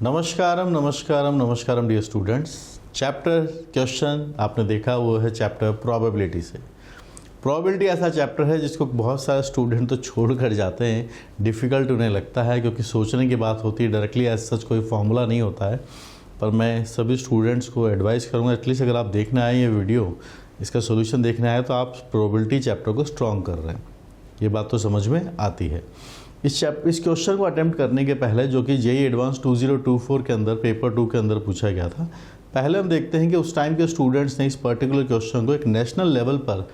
नमस्कारम नमस्कारम नमस्कारम dear students. Chapter question आपने देखा वो है चैप्टर प्रोबेबिलिटी से। प्रोबेबिलिटी ऐसा चैप्टर है जिसको बहुत सारे स्टूडेंट तो छोड़ कर जाते हैं, डिफ़िकल्ट उन्हें लगता है क्योंकि सोचने की बात होती है, डायरेक्टली एज सच कोई फॉर्मूला नहीं होता है। पर मैं सभी स्टूडेंट्स को एडवाइस करूँगा, एटलीस्ट अगर आप देखने आए ये वीडियो, इसका सोल्यूशन देखने आए तो आप प्रोबेबिलिटी चैप्टर को स्ट्रॉन्ग कर रहे हैं, ये बात तो समझ में आती है। इस क्वेश्चन को अटेम्प्ट करने के पहले, जो कि जेईई एडवांस 2024 के अंदर पेपर 2 के अंदर पूछा गया था, पहले हम देखते हैं कि उस टाइम के स्टूडेंट्स ने इस पर्टिकुलर क्वेश्चन को एक नेशनल लेवल पर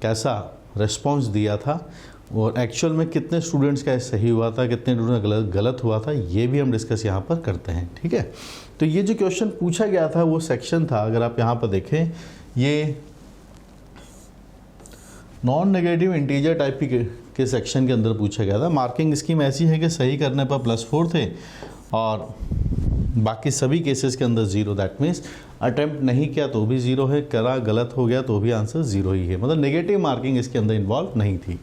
कैसा रिस्पॉन्स दिया था और एक्चुअल में कितने स्टूडेंट्स का सही हुआ था, कितने स्टूडेंट्स का गलत हुआ था, ये भी हम डिस्कस यहाँ पर करते हैं। ठीक है, तो ये जो क्वेश्चन पूछा गया था वो सेक्शन था, अगर आप यहाँ पर देखें, ये नॉन नेगेटिव इंटीजर टाइप के सेक्शन के अंदर पूछा गया था। मार्किंग स्कीम ऐसी है कि सही करने पर +4 थे और बाकी सभी केसेस के अंदर 0। दैट मीन्स अटेम्प्ट नहीं किया तो भी 0 है, करा गलत हो गया तो भी आंसर 0 ही है, मतलब नेगेटिव मार्किंग इसके अंदर इन्वॉल्व नहीं थी।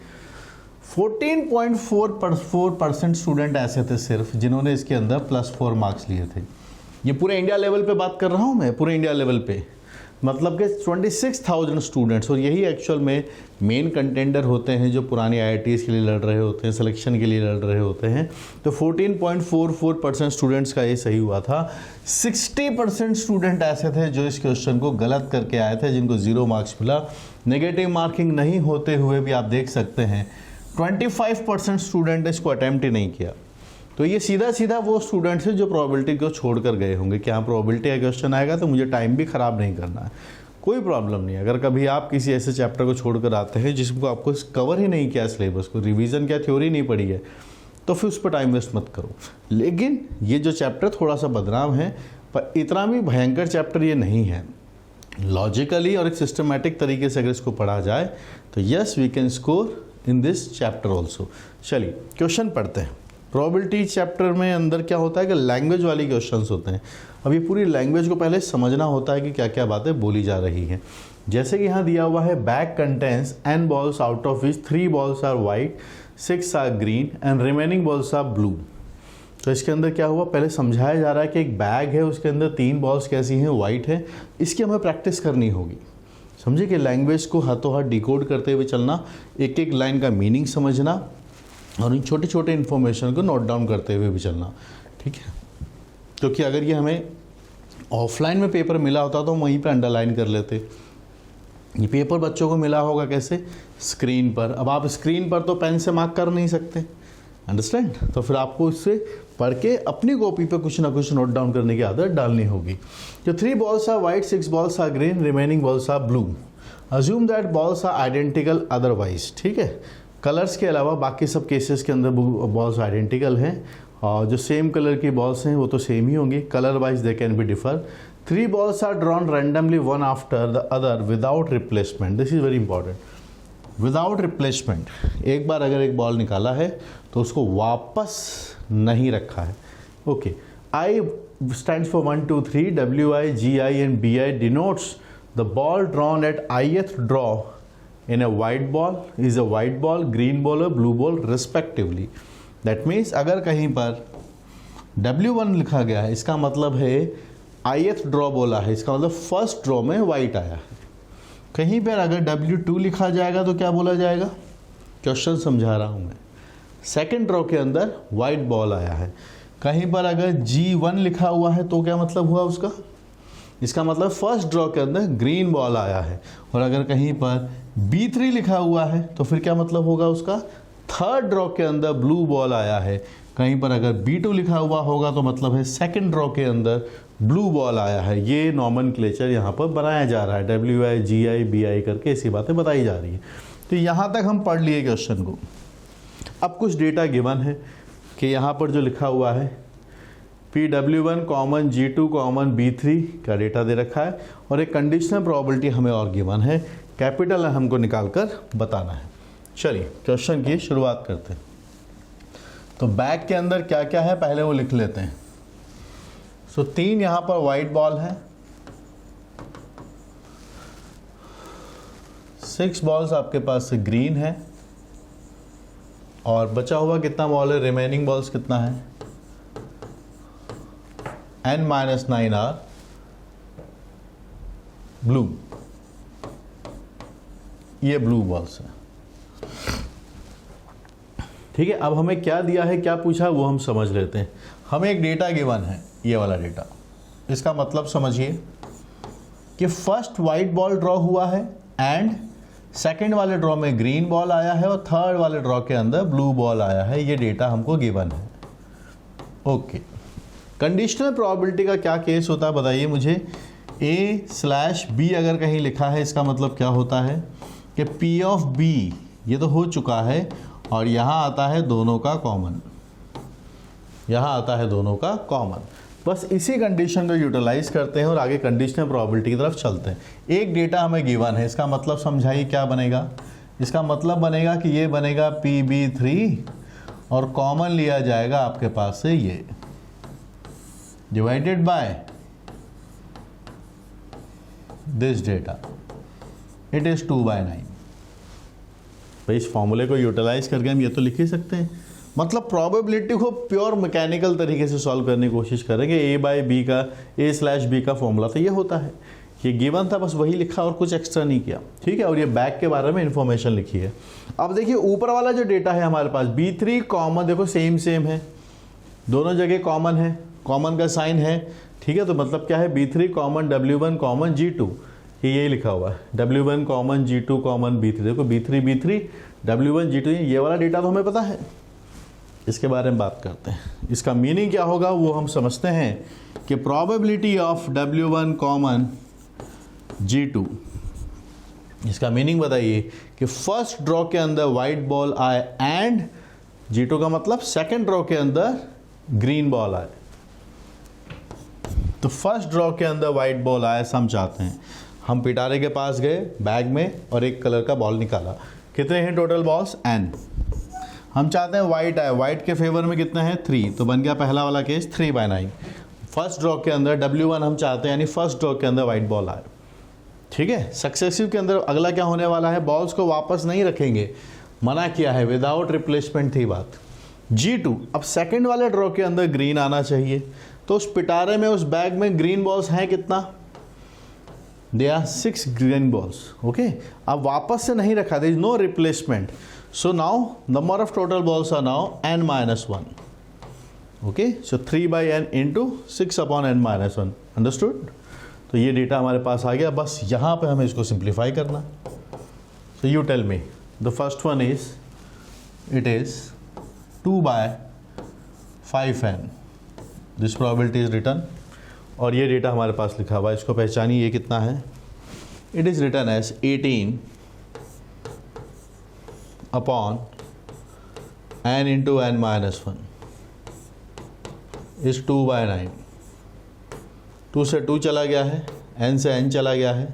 14.4% स्टूडेंट ऐसे थे सिर्फ जिन्होंने इसके अंदर +4 मार्क्स लिए थे। ये पूरे इंडिया लेवल पे बात कर रहा हूँ मैं, पूरे इंडिया लेवल पे, मतलब कि 26,000 स्टूडेंट्स, और यही एक्चुअल में मेन कंटेंडर होते हैं जो पुरानी IITs के लिए लड़ रहे होते हैं, सिलेक्शन के लिए लड़ रहे होते हैं। तो 14.44% स्टूडेंट्स का ये सही हुआ था। 60% स्टूडेंट ऐसे थे जो इस क्वेश्चन को गलत करके आए थे, जिनको 0 मार्क्स मिला। नेगेटिव मार्किंग नहीं होते हुए भी आप देख सकते हैं 25% स्टूडेंट ने इसको अटैम्प्ट ही नहीं किया। तो ये सीधा वो स्टूडेंट्स हैं जो प्रोबेबिलिटी को छोड़कर गए होंगे कि हाँ प्रोबेबिलिटी का क्वेश्चन आएगा तो मुझे टाइम भी ख़राब नहीं करना है। कोई प्रॉब्लम नहीं, अगर कभी आप किसी ऐसे चैप्टर को छोड़कर आते हैं जिसको आपको कवर ही नहीं किया, सिलेबस को रिवीजन क्या थ्योरी नहीं पड़ी है, तो फिर उस पर टाइम वेस्ट मत करो। लेकिन ये जो चैप्टर थोड़ा सा बदनाम है, पर इतना भी भयंकर चैप्टर ये नहीं है। लॉजिकली और एक सिस्टमेटिक तरीके से अगर इसको पढ़ा जाए तो yes we can score in this chapter also. चलिए क्वेश्चन पढ़ते हैं। प्रोबेबिलिटी चैप्टर में अंदर क्या होता है कि लैंग्वेज वाली क्वेश्चंस होते हैं। अब ये पूरी लैंग्वेज को पहले समझना होता है कि क्या क्या बातें बोली जा रही हैं। जैसे कि यहाँ दिया हुआ है, bag contains n balls out of which 3 balls are white, 6 are green and remaining balls are blue. तो इसके अंदर क्या हुआ, पहले समझाया जा रहा है कि एक बैग है, उसके अंदर 3 बॉल्स कैसी हैं, वाइट है। इसकी हमें प्रैक्टिस करनी होगी। समझे कि लैंग्वेज को हाथों हाथ डिकोड करते हुए चलना, एक एक लाइन का मीनिंग समझना और इन छोटे छोटे इन्फॉर्मेशन को नोट डाउन करते हुए भी चलना। ठीक है, क्योंकि अगर ये हमें ऑफलाइन में पेपर मिला होता तो हम वहीं पे अंडरलाइन कर लेते। ये पेपर बच्चों को मिला होगा कैसे, स्क्रीन पर। अब आप स्क्रीन पर तो पेन से मार्क कर नहीं सकते, अंडरस्टैंड, तो फिर आपको इससे पढ़ के अपनी कॉपी पे कुछ ना कुछ नोट डाउन करने की आदत डालनी होगी। जो 3 balls are white, 6 balls are green, remaining balls are blue. Assume that balls are identical otherwise. ठीक है, कलर्स के अलावा बाकी सब केसेस के अंदर बॉल्स आइडेंटिकल हैं और जो सेम कलर की बॉल्स हैं वो तो सेम ही होंगी, colour wise they can be differ. 3 balls are drawn randomly one after the other without replacement. This is very important, without replacement. एक बार अगर एक बॉल निकाला है तो उसको वापस नहीं रखा है। Okay, I stands for 1 2 3, WI GI and BI denotes the ball drawn at ith draw in a white ball is a white ball, green ball और blue ball respectively. That means अगर कहीं पर W1 लिखा गया है, इसका मतलब है ith ड्रॉ बोला है, इसका मतलब फर्स्ट ड्रॉ में वाइट आया है। कहीं पर अगर W2 लिखा जाएगा तो क्या बोला जाएगा, क्वेश्चन समझा रहा हूँ मैं, सेकेंड ड्रॉ के अंदर वाइट बॉल आया है। कहीं पर अगर G1 लिखा हुआ है तो क्या मतलब हुआ उसका, इसका मतलब फर्स्ट ड्रॉ के अंदर ग्रीन बॉल आया है। और अगर कहीं पर B3 लिखा हुआ है तो फिर क्या मतलब होगा उसका, थर्ड ड्रॉ के अंदर ब्लू बॉल आया है। कहीं पर अगर B2 लिखा हुआ होगा तो मतलब है सेकंड ड्रॉ के अंदर ब्लू बॉल आया है। ये नॉमेनक्लेचर यहाँ पर बनाया जा रहा है, WI GI BI करके ऐसी बातें बताई जा रही है। तो यहाँ तक हम पढ़ लिए क्वेश्चन को। अब कुछ डेटा गिवन है कि यहाँ पर जो लिखा हुआ है PW1 common, G2 common, B3 का डेटा दे रखा है और एक कंडीशनल प्रोबेबिलिटी हमें और गिवन है, कैपिटल हमको निकाल कर बताना है। चलिए क्वेश्चन की शुरुआत करते हैं। तो बैग के अंदर क्या क्या है पहले वो लिख लेते हैं। सो 3 यहाँ पर वाइट बॉल है, 6 बॉल्स आपके पास ग्रीन है और बचा हुआ कितना बॉल है, रिमेनिंग बॉल्स कितना है, n-9 आर ब्लू, ये ब्लू बॉल्स है। ठीक है, अब हमें क्या दिया है, क्या पूछा, वो हम समझ लेते हैं। हमें एक डेटा गिवन है, ये वाला डेटा। इसका मतलब समझिए कि फर्स्ट वाइट बॉल ड्रॉ हुआ है एंड सेकंड वाले ड्रॉ में ग्रीन बॉल आया है और थर्ड वाले ड्रॉ के अंदर ब्लू बॉल आया है। ये डेटा हमको गिवन है। ओके, कंडीशनल प्रोबेबिलिटी का क्या केस होता है बताइए मुझे। A/B अगर कहीं लिखा है, इसका मतलब क्या होता है कि P ऑफ B ये तो हो चुका है और यहाँ आता है दोनों का कॉमन, यहाँ आता है दोनों का कॉमन। बस इसी कंडीशन को यूटिलाइज करते हैं और आगे कंडीशनल प्रोबेबिलिटी की तरफ चलते हैं। एक डेटा हमें गिवन है, इसका मतलब समझाइए क्या बनेगा। इसका मतलब बनेगा कि ये बनेगा PB3 और कॉमन लिया जाएगा आपके पास से ये, divided by this data, it is 2/9। भाई इस फॉर्मूले को यूटिलाइज करके हम ये तो लिख ही सकते हैं। मतलब प्रोबेबिलिटी को प्योर मैकेनिकल तरीके से सॉल्व करने की कोशिश करेंगे। A/B का, A/B का फॉर्मूला तो ये होता है, ये गिवन था, बस वही लिखा और कुछ एक्स्ट्रा नहीं किया। ठीक है, और ये बैक के बारे में इंफॉर्मेशन लिखी है। अब देखिए ऊपर वाला जो डेटा है हमारे पास B3 कॉमन, देखो सेम है, दोनों जगह कॉमन है, कॉमन का साइन है। ठीक है, तो मतलब क्या है, B3 common W1 common G2, यही लिखा हुआ है, W1 common G2 common B3। देखो B3 W1 G2, ये वाला डेटा तो हमें पता है। इसके बारे में बात करते हैं, इसका मीनिंग क्या होगा वो हम समझते हैं कि probability of W1 common G2, इसका मीनिंग बताइए कि फर्स्ट ड्रॉ के अंदर व्हाइट बॉल आए एंड G2 का मतलब सेकंड ड्रॉ के अंदर ग्रीन बॉल आए। तो फर्स्ट ड्रॉ के अंदर व्हाइट बॉल आए, हम चाहते हैं, हम पिटारे के पास गए बैग में और एक कलर का बॉल निकाला। कितने हैं टोटल बॉल्स, n। हम चाहते हैं व्हाइट आए, व्हाइट के फेवर में कितने हैं 3, तो बन गया पहला वाला केस 3/9। फर्स्ट ड्रॉ के अंदर W1 हम चाहते हैं, यानी फर्स्ट ड्रॉ के अंदर व्हाइट बॉल आए। ठीक है, सक्सेसिव के अंदर अगला क्या होने वाला है, बॉल्स को वापस नहीं रखेंगे, मना किया है, विदाउट रिप्लेसमेंट थी बात। G2, अब सेकंड वाले ड्रॉ के अंदर ग्रीन आना चाहिए, तो उस पिटारे में, उस बैग में ग्रीन बॉल्स हैं कितना, they are 6 green balls. Okay, अब वापस से नहीं रखा, there is no replacement, so now number of total balls are now n-1। Okay, so 3/n into 6/n-1, understood. तो ये डेटा हमारे पास आ गया, बस यहाँ पे हमें इसको सिंप्लीफाई करना। So you tell me, the first one is, it is 2/5n, this probability is written, और ये डेटा हमारे पास लिखा हुआ है, इसको पहचानिए, ये कितना है, it is written as 18/n into n-1 is 2/9। 2 से 2 चला गया है, n से n चला गया है,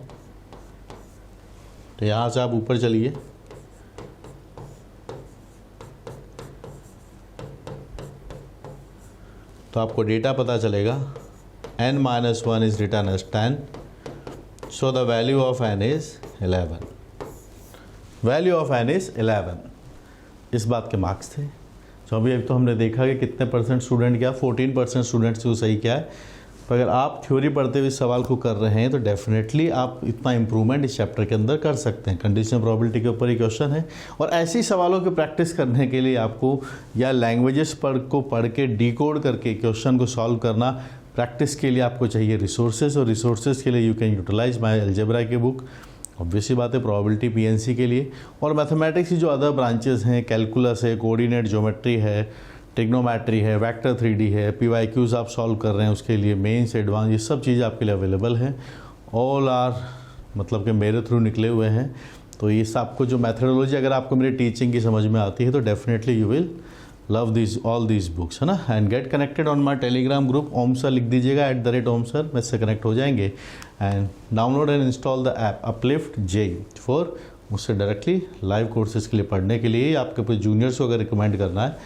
तो यहाँ से आप ऊपर चलिए, तो आपको डेटा पता चलेगा, n-1 is written as 10, so the value of n is 11, value of n is 11। इस बात के मार्क्स थे। तो अभी तो हमने देखा कि कितने परसेंट स्टूडेंट क्या, 14% स्टूडेंट्स को सही क्या है। पर अगर आप थ्योरी पढ़ते हुए सवाल को कर रहे हैं तो डेफिनेटली आप इतना इम्प्रूवमेंट इस चैप्टर के अंदर कर सकते हैं। कंडीशनल प्रोबेबिलिटी के ऊपर ही क्वेश्चन है, और ऐसी सवालों की प्रैक्टिस करने के लिए आपको या लैंग्वेजेस को पढ़ के डिकोड करके क्वेश्चन को सॉल्व करना, प्रैक्टिस के लिए आपको चाहिए रिसोर्सेज, और रिसोर्सेज के लिए you can utilise my algebra की बुक। ऑब्वियसली बात है, प्रोबेबिलिटी PNC के लिए, और मैथमेटिक्स की जो अदर ब्रांचेस हैं, कैलकुलस है, कोऑर्डिनेट ज्योमेट्री है, ट्रिग्नोमेट्री है, वेक्टर 3D है, PYQs आप सॉल्व कर रहे हैं उसके लिए, मेंस, एडवांस, ये सब चीज़ें आपके लिए अवेलेबल हैं। ऑल आर मतलब कि मेरे थ्रू निकले हुए हैं। तो ये सब आपको जो मैथडोलॉजी अगर आपको मेरी टीचिंग की समझ में आती है तो definitely you will love this all these books, है ना। And get connected on my Telegram group, Om sir लिख दीजिएगा @ओम सर, मैं इससे कनेक्ट हो जाएंगे। And download and install the app Uplift JEE for मुझसे डायरेक्टली लाइव कोर्सेज़ के लिए पढ़ने के लिए। आपके पूरे जूनियर्स को अगर रिकमेंड करना है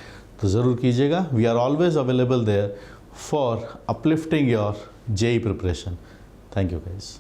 तो ज़रूर कीजिएगा। We are always available there for uplifting your JEE preparation. Thank you guys.